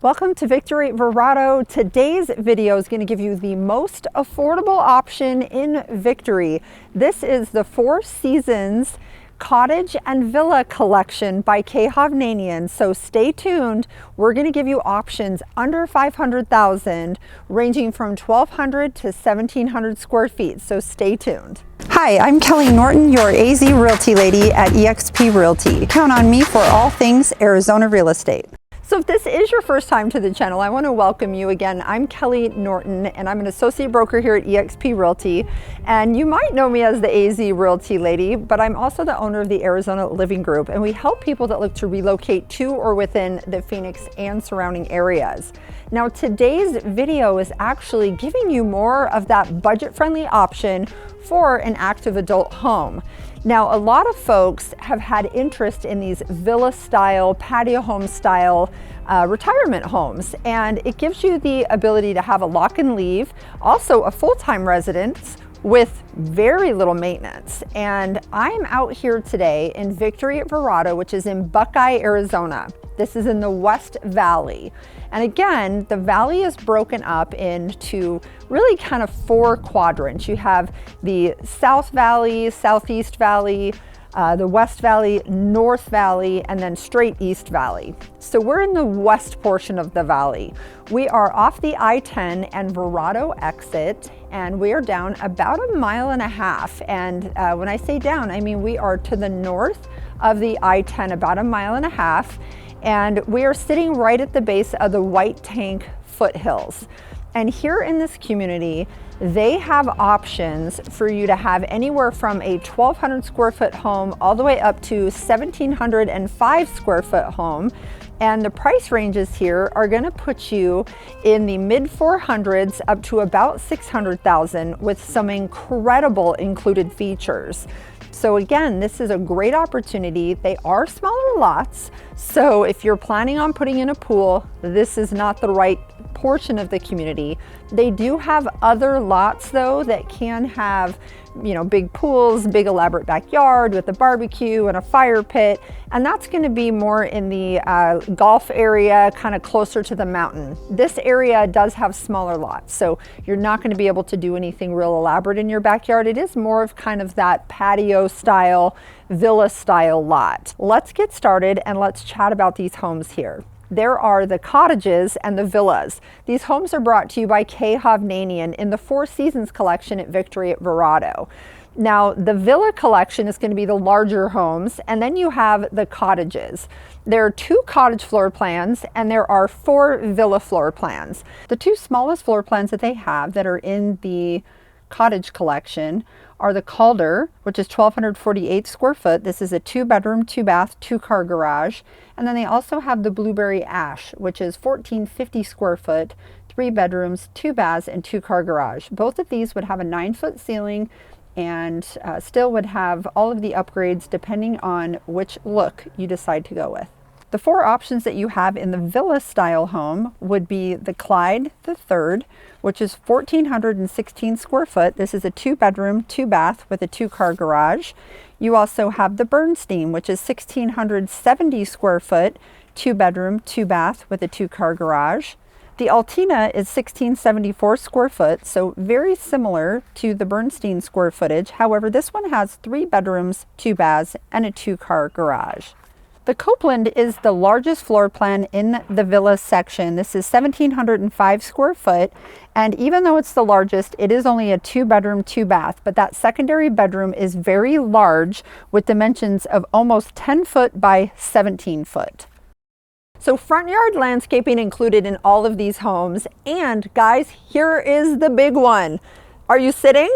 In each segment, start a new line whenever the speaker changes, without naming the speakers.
Welcome to Victory at Verrado. Today's video is going to give you the most affordable option in Victory. This is the Four Seasons Cottage and Villa collection by Hovnanian. So stay tuned. We're going to give you options under 500,000, ranging from 1,200 to 1,700 square feet. So stay tuned. Hi, I'm Kelly Norton, your AZ Realty lady at eXp Realty. Count on me for all things Arizona real estate. So if this is your first time to the channel, I want to welcome you again. I'm Kelly Norton and I'm an associate broker here at eXp Realty. And you might know me as the AZ Realty lady, but I'm also the owner of the Arizona Living Group, and we help people that look to relocate to or within the Phoenix and surrounding areas. Now today's video is actually giving you more of that budget-friendly option for an active adult home. Now, a lot of folks have had interest in these villa style, patio home style retirement homes, and it gives you the ability to have a lock and leave, also a full-time residence with very little maintenance. And I'm out here today in Victory at Verrado, which is in Buckeye, Arizona. This is in the West Valley. And again, the valley is broken up into really kind of four quadrants. You have the South Valley, Southeast Valley, the West Valley, North Valley, and then straight East Valley. So we're in the west portion of the valley. We are off the I-10 and Verrado exit, and we are down about 1.5 miles. And when I say down, I mean we are to the north of the I-10 about 1.5 miles. And we are sitting right at the base of the White Tank foothills. And here in this community, they have options for you to have anywhere from a 1,200 square foot home all the way up to 1,705 square foot home. And the price ranges here are going to put you in the mid 400s up to about 600,000 with some incredible included features. So again, this is a great opportunity. They are smaller lots, so if you're planning on putting in a pool, this is not the right portion of the community. They do have other lots though that can have, you know, big pools, big elaborate backyard with a barbecue and a fire pit, and that's going to be more in the golf area, kind of closer to the mountain. This area does have smaller lots, so you're not going to be able to do anything real elaborate in your backyard. It is more of kind of that patio style, villa style lot. Let's get started and let's chat about these homes here. There are the cottages and the villas. These homes are brought to you by Hovnanian in the Four Seasons collection at Victory at Verrado. Now, the villa collection is going to be the larger homes, and then you have the cottages. There are 2 cottage floor plans and there are 4 villa floor plans. The 2 smallest floor plans that they have that are in the cottage collection are the Calder, which is 1,248 square foot. This is a 2-bedroom, 2-bath, 2-car garage. And then they also have the Blueberry Ash, which is 1,450 square foot, 3 bedrooms, 2 baths, and 2-car garage. Both of these would have a 9-foot ceiling and still would have all of the upgrades depending on which look you decide to go with. The 4 options that you have in the villa style home would be the Clyde III, which is 1,416 square foot. This is a 2-bedroom, 2-bath with a 2-car garage. You also have the Bernstein, which is 1,670 square foot, 2-bedroom, 2-bath with a 2-car garage. The Altina is 1,674 square foot, so very similar to the Bernstein square footage. However, this one has 3 bedrooms, 2 baths, and a 2-car garage. The Copeland is the largest floor plan in the villa section. This is 1,705 square foot, and even though it's the largest, it is only a 2-bedroom, 2-bath, but that secondary bedroom is very large with dimensions of almost 10 foot by 17 foot. So front yard landscaping included in all of these homes, and guys, here is the big one. Are you sitting?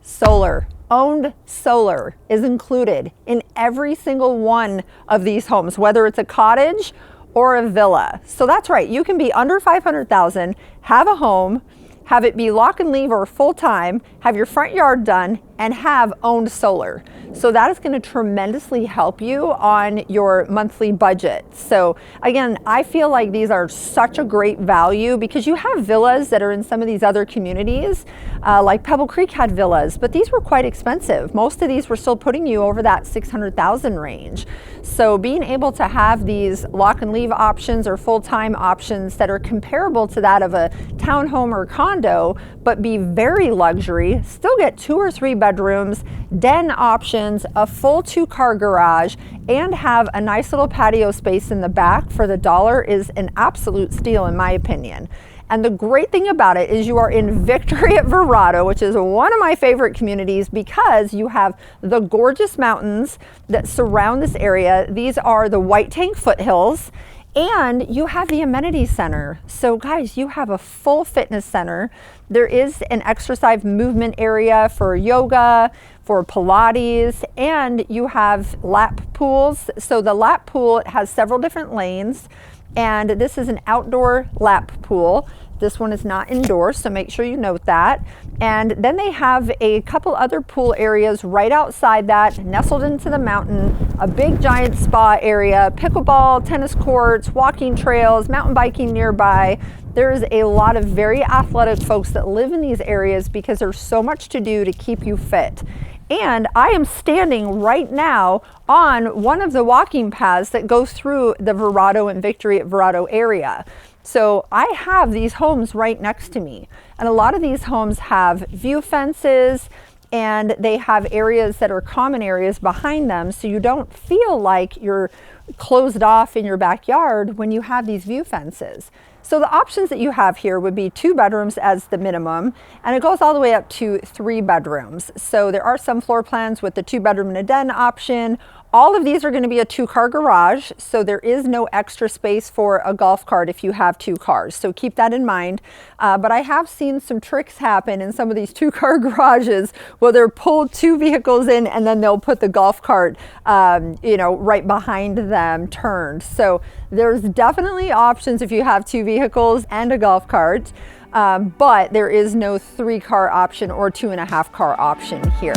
Solar. Owned solar is included in every single one of these homes, whether it's a cottage or a villa. So that's right, you can be under 500,000, have a home, have it be lock and leave or full time, have your front yard done, and have owned solar. So that is going to tremendously help you on your monthly budget. So again, I feel like these are such a great value because you have villas that are in some of these other communities, like Pebble Creek had villas, but these were quite expensive. Most of these were still putting you over that 600,000 range. So being able to have these lock and leave options or full-time options that are comparable to that of a townhome or condo, but be very luxury, still get 2 or 3 bedrooms, den options, a full 2-car garage, and have a nice little patio space in the back for the dollar is an absolute steal in my opinion. And the great thing about it is you are in Victory at Verrado, which is one of my favorite communities because you have the gorgeous mountains that surround this area. These are the White Tank foothills, and you have the amenity center. So guys, you have a full fitness center. There is an exercise movement area for yoga, for Pilates, and you have lap pools. So the lap pool has several different lanes, and this is an outdoor lap pool. This one is not indoor, so make sure you note that. And then they have a couple other pool areas right outside that, nestled into the mountain, a big giant spa area, pickleball, tennis courts, walking trails, mountain biking nearby. There's a lot of very athletic folks that live in these areas because there's so much to do to keep you fit. And I am standing right now on one of the walking paths that go through the Verrado and Victory at Verrado area. So I have these homes right next to me. And a lot of these homes have view fences, and they have areas that are common areas behind them, so you don't feel like you're closed off in your backyard when you have these view fences. So the options that you have here would be 2 bedrooms as the minimum, and it goes all the way up to 3 bedrooms. So there are some floor plans with the 2 bedroom and a den option. All of these are going to be a 2-car garage, so there is no extra space for a golf cart if you have 2 cars. So keep that in mind. But I have seen some tricks happen in some of these 2-car garages where they'll pull 2 vehicles in and then they'll put the golf cart, right behind them turned. So there's definitely options if you have 2 vehicles and a golf cart, but there is no 3-car option or 2.5-car option here.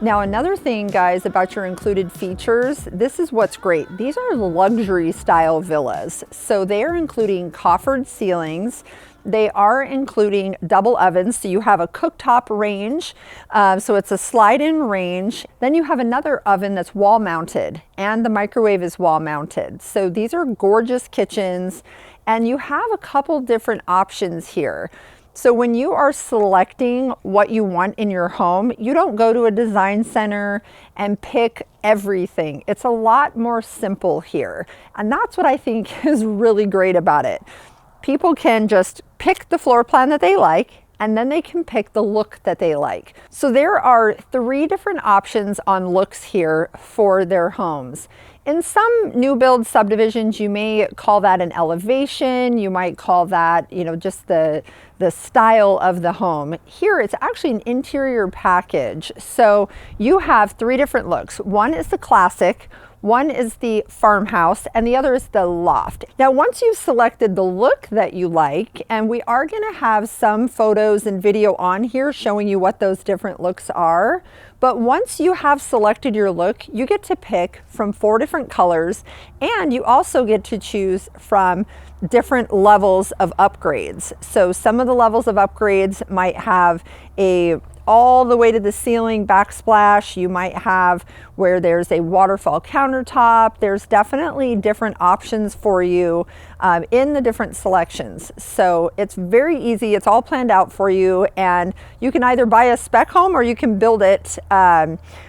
Now another thing, guys, about your included features, this is what's great. These are luxury style villas. So they are including coffered ceilings. They are including double ovens, so you have a cooktop range, so it's a slide-in range. Then you have another oven that's wall mounted, and the microwave is wall mounted. So these are gorgeous kitchens, and you have a couple different options here. So when you are selecting what you want in your home, you don't go to a design center and pick everything. It's a lot more simple here. And that's what I think is really great about it. People can just pick the floor plan that they like, and then they can pick the look that they like. So there are 3 different options on looks here for their homes. In some new build subdivisions, you may call that an elevation. You might call that, just the style of the home. Here, it's actually an interior package. So you have 3 different looks. One is the classic. One is the farmhouse and the other is the loft. Now, once you've selected the look that you like, and we are going to have some photos and video on here showing you what those different looks are, but once you have selected your look, you get to pick from 4 different colors, and you also get to choose from different levels of upgrades. So some of the levels of upgrades might have a all the way to the ceiling backsplash. You might have where there's a waterfall countertop. There's definitely different options for you in the different selections. So it's very easy. It's all planned out for you, and you can either buy a spec home or you can build it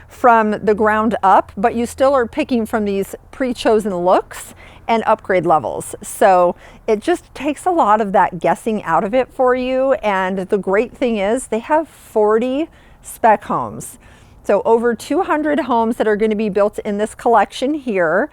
from the ground up, but you still are picking from these pre-chosen looks and upgrade levels. So it just takes a lot of that guessing out of it for you. And the great thing is they have 40 spec homes. So over 200 homes that are going to be built in this collection here,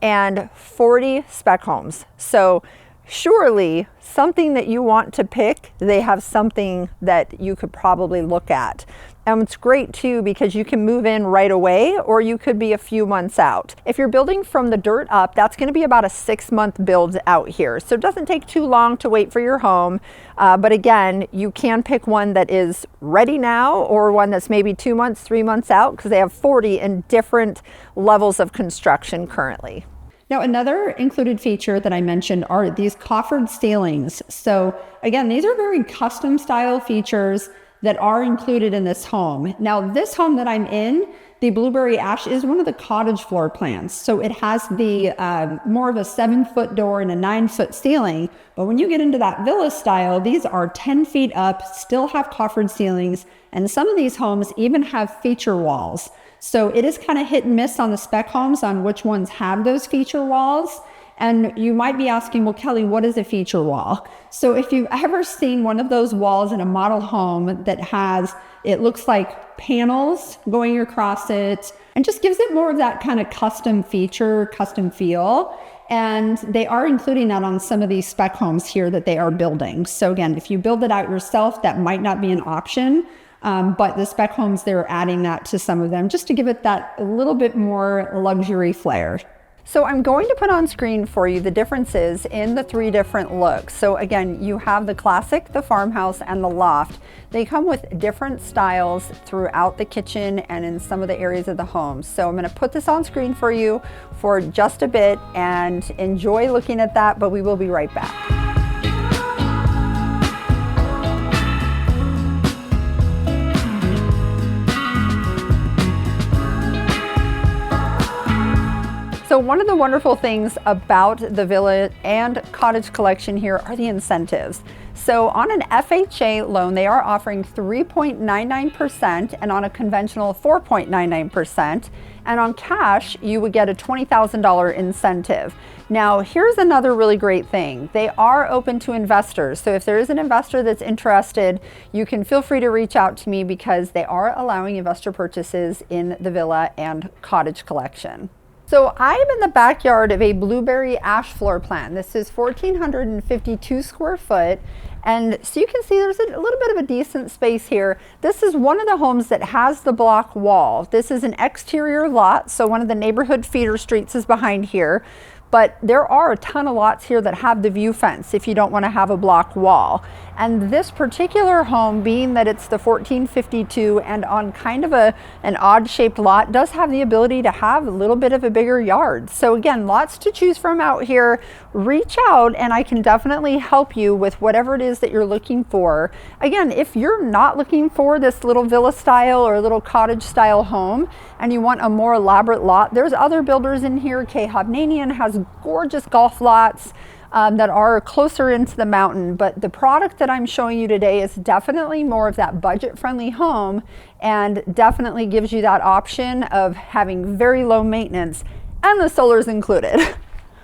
and 40 spec homes. So surely something that you want to pick, they have something that you could probably look at. And it's great too because you can move in right away, or you could be a few months out. If you're building from the dirt up, that's going to be about a 6-month build out here. So it doesn't take too long to wait for your home. But again, you can pick one that is ready now, or one that's maybe 2 months, 3 months out, because they have 40 in different levels of construction currently. Now, another included feature that I mentioned are these coffered ceilings. So again, these are very custom style features that are included in this home. Now, this home that I'm in, the blueberry ash, is one of the cottage floor plans. So it has the more of a 7-foot door and a 9-foot ceiling. But when you get into that villa style, these are 10 feet up, still have coffered ceilings, and some of these homes even have feature walls. So it is kind of hit and miss on the spec homes on which ones have those feature walls. And you might be asking, well, Kelley, what is a feature wall? So if you've ever seen one of those walls in a model home that has, it looks like panels going across it, and just gives it more of that kind of custom feature, custom feel. And they are including that on some of these spec homes here that they are building. So again, if you build it out yourself, that might not be an option. But the spec homes, they're adding that to some of them just to give it that a little bit more luxury flair. So I'm going to put on screen for you the differences in the 3 different looks. So again, you have the classic, the farmhouse, and the loft. They come with different styles throughout the kitchen and in some of the areas of the home. So I'm going to put this on screen for you for just a bit and enjoy looking at that, but we will be right back. So one of the wonderful things about the Villa and Cottage collection here are the incentives. So on an FHA loan, they are offering 3.99%, and on a conventional 4.99%. And on cash, you would get a $20,000 incentive. Now, here's another really great thing. They are open to investors. So if there is an investor that's interested, you can feel free to reach out to me, because they are allowing investor purchases in the Villa and Cottage collection. So I'm in the backyard of a blueberry ash floor plan. This is 1,452 square foot. And so you can see there's a little bit of a decent space here. This is one of the homes that has the block wall. This is an exterior lot, so one of the neighborhood feeder streets is behind here. But there are a ton of lots here that have the view fence if you don't want to have a block wall. And this particular home, being that it's the 1452 and on kind of an odd shaped lot, does have the ability to have a little bit of a bigger yard. So again, lots to choose from out here. Reach out and I can definitely help you with whatever it is that you're looking for. Again, if you're not looking for this little villa style or little cottage style home and you want a more elaborate lot, there's other builders in here. Hovnanian has gorgeous golf lots that are closer into the mountain, but the product that I'm showing you today is definitely more of that budget-friendly home, and definitely gives you that option of having very low maintenance, and the solar's included.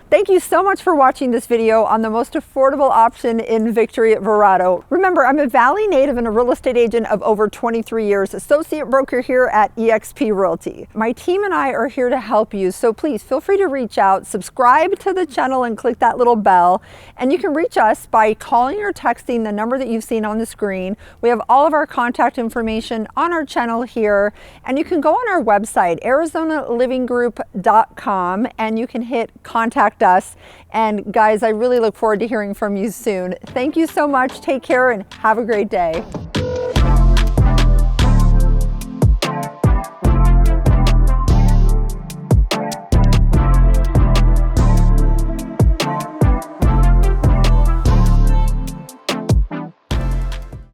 Thank you so much for watching this video on the most affordable option in Victory at Verrado. Remember, I'm a Valley native and a real estate agent of over 23 years, associate broker here at eXp Realty. My team and I are here to help you, so please feel free to reach out, subscribe to the channel and click that little bell, and you can reach us by calling or texting the number that you've seen on the screen. We have all of our contact information on our channel here, and you can go on our website, ArizonaLivingGroup.com, and you can hit contact us. And guys, I really look forward to hearing from you soon. Thank you so much. Take care and have a great day.